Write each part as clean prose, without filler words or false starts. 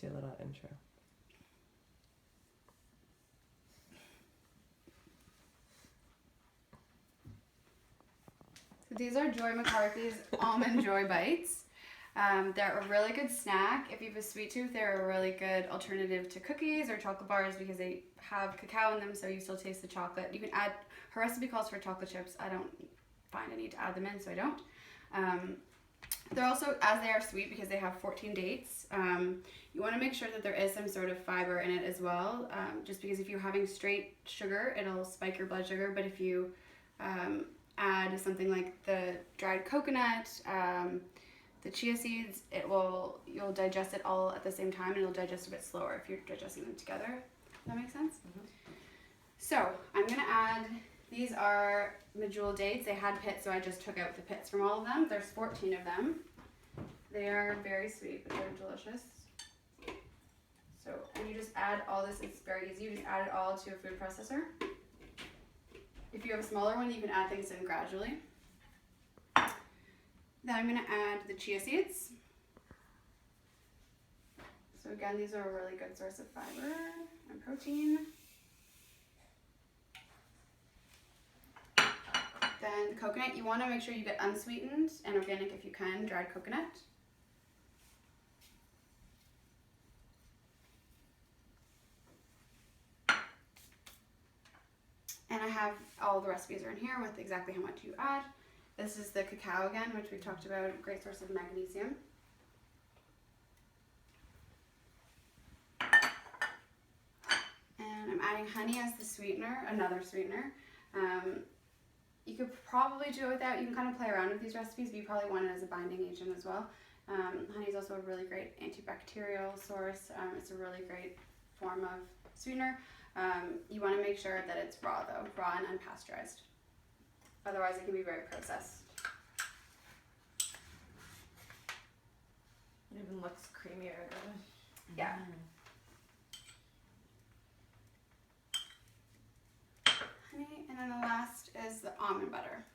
do a little intro. So these are Joy McCarthy's Almond Joy Bites. They're a really good snack. If you have a sweet tooth, they're a really good alternative to cookies or chocolate bars because they have cacao in them, so you still taste the chocolate. You can add, her recipe calls for chocolate chips. I don't find I need to add them in, so I don't. They're also, as they are sweet because they have 14 dates, you want to make sure that there is some sort of fiber in it as well, just because if you're having straight sugar, it'll spike your blood sugar, but if you add something like the dried coconut, the chia seeds, you'll digest it all at the same time, and it'll digest a bit slower if you're digesting them together. Does that make sense? Mm-hmm. So I'm gonna add, these are medjool dates. They had pits, so I just took out the pits from all of them. There's 14 of them. They are very sweet, but they're delicious. So, and you just add all this, it's very easy. You just add it all to a food processor. If you have a smaller one, you can add things in gradually. Then I'm going to add the chia seeds. So again, these are a really good source of fiber and protein. Then the coconut, you want to make sure you get unsweetened and organic if you can, dried coconut. And I have all the recipes are in here with exactly how much you add. This is the cacao again, which we talked about, a great source of magnesium. And I'm adding honey as the sweetener, another sweetener. You could probably do it without, you can kind of play around with these recipes, but you probably want it as a binding agent as well. Honey is also a really great antibacterial source. It's a really great form of sweetener. You want to make sure that it's raw though, raw and unpasteurized. Otherwise it can be very processed. It even looks creamier. Yeah. Honey, and then the last is the almond butter.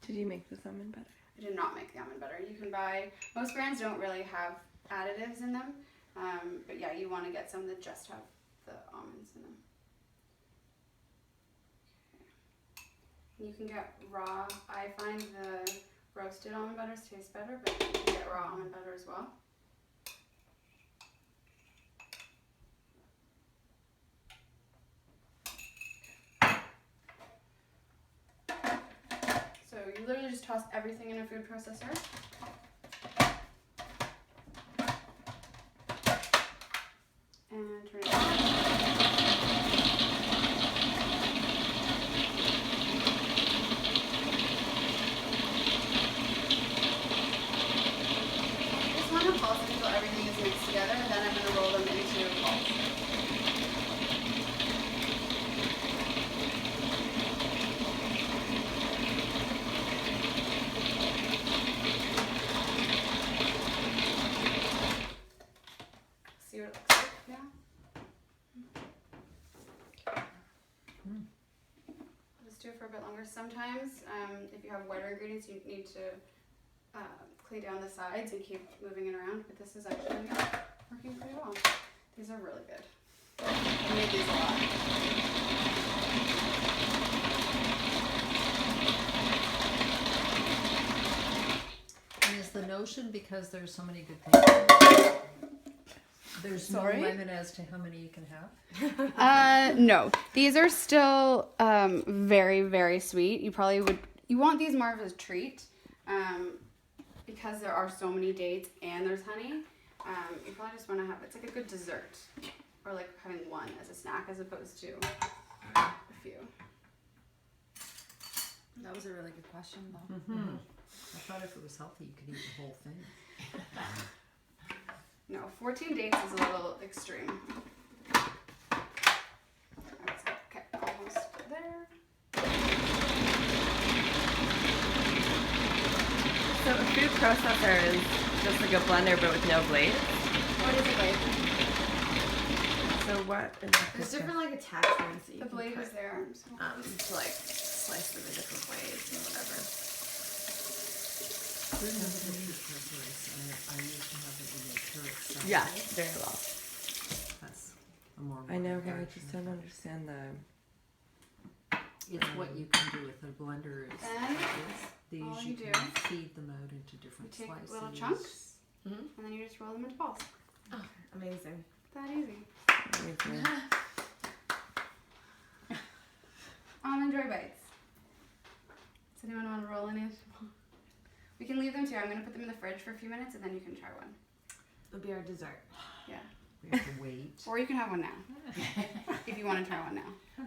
Did you make this almond butter? I did not make the almond butter. You can buy, most brands don't really have additives in them, but yeah, you want to get some that just have the almonds in them. Okay. You can get raw, I find the roasted almond butters taste better, but you can get raw almond butter as well. So you literally just toss everything in a food processor. And turn it on. Just want to pulse until everything is mixed together, and then I'm going to roll them into balls. See what it looks like now? Just do it for a bit longer. Sometimes, if you have wetter ingredients, you need to clean down the sides and keep moving it around. But this is actually working pretty well. These are really good. I made these a lot. And is the notion because there's so many good things? There's Sorry? no limit as to how many you can have? No. These are still very, very sweet. You want these more of a treat because there are so many dates and there's honey. You probably just want to have, it's like a good dessert or like having one as a snack as opposed to a few. That was a really good question though. Mm-hmm. I thought if it was healthy, you could eat the whole thing. No, 14 dates is a little extreme. Okay, almost there. So a food processor is just like a blender but with no blade. What is a blade? So what is There's different like attachments that you The can blade put, is there. to like slice them in different ways and whatever. I remember the food processors I used to have it in the church. Yeah, right? very well. That's a more. I know, modern but I version just of don't it. understand the. It's what you can do with a blender is Then, these all you you can do, feed them out into You different take slices. little chunks, Mhm. and then you just roll them into balls. Amazing. That easy. Amazing. Almond Joy Bites. Does anyone want to roll in it? We can leave them too. I'm going to put them in the fridge for a few minutes and then you can try one. It'll be our dessert. Yeah. We have to wait. Or you can have one now. If you want to try one now.